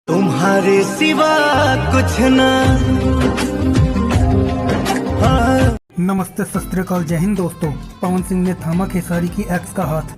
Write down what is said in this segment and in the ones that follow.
तुम्हारे सिवा कुछ ना। नमस्ते, सत श्री अकाल, जय हिंद दोस्तों। पवन सिंह ने थामा खेसारी की एक्स का हाथ।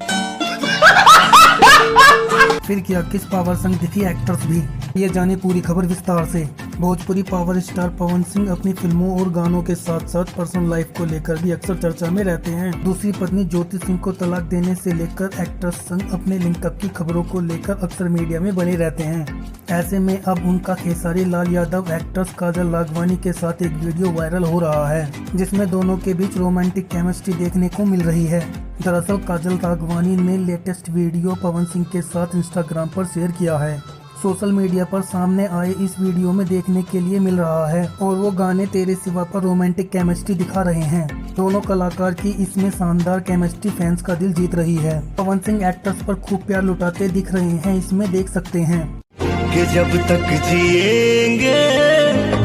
फिर क्या किस पावर संग दिखी एक्टर्स भी, ये जाने पूरी खबर विस्तार से। भोजपुरी पावर स्टार पवन सिंह अपनी फिल्मों और गानों के साथ साथ पर्सनल लाइफ को लेकर भी अक्सर चर्चा में रहते हैं। दूसरी पत्नी ज्योति सिंह को तलाक देने से लेकर एक्टर्स संग अपने लिंकअप की खबरों को लेकर अक्सर मीडिया में बने रहते हैं। ऐसे में अब उनका खेसारी लाल यादव एक्ट्रेस काजल राघवानी के साथ एक वीडियो वायरल हो रहा है, जिसमें दोनों के बीच रोमांटिक केमिस्ट्री देखने को मिल रही है। दरअसल काजल राघवानी ने लेटेस्ट वीडियो पवन सिंह के साथ इंस्टाग्राम पर शेयर किया है। सोशल मीडिया पर सामने आए इस वीडियो में देखने के लिए मिल रहा है और वो गाने तेरे सिवा पर रोमांटिक केमिस्ट्री दिखा रहे हैं। दोनों कलाकार की इसमें शानदार केमिस्ट्री फैंस का दिल जीत रही है। पवन सिंह एक्ट्रेस पर खूब प्यार लुटाते दिख रहे हैं, इसमें देख सकते हैं कि जब तक जिएंगे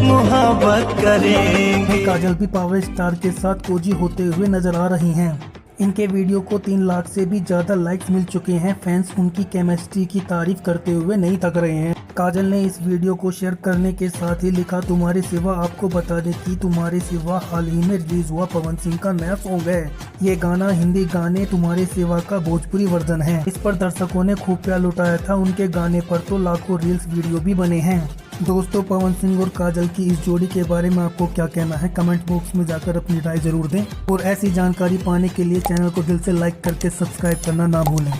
मोहब्बत करेंगे। काजल भी पावर स्टार के साथ कोजी होते हुए नजर आ रही हैं। इनके वीडियो को 3 लाख से भी ज्यादा लाइक्स मिल चुके हैं। फैंस उनकी केमिस्ट्री की तारीफ करते हुए नहीं थक रहे हैं। काजल ने इस वीडियो को शेयर करने के साथ ही लिखा, तुम्हारे सिवा आपको बता दें कि तुम्हारे सिवा हाल ही में रिलीज हुआ पवन सिंह का नया सॉन्ग है। ये गाना हिंदी गाने तुम्हारे सिवा का भोजपुरी वर्जन है। इस पर दर्शकों ने खूब प्यार लुटाया था। उनके गाने पर तो लाखों रील्स वीडियो भी बने हैं। दोस्तों, पवन सिंह और काजल की इस जोड़ी के बारे में आपको क्या कहना है, कमेंट बॉक्स में जाकर अपनी राय जरूर दें। और ऐसी जानकारी पाने के लिए चैनल को दिल से लाइक करके सब्सक्राइब करना ना भूलें।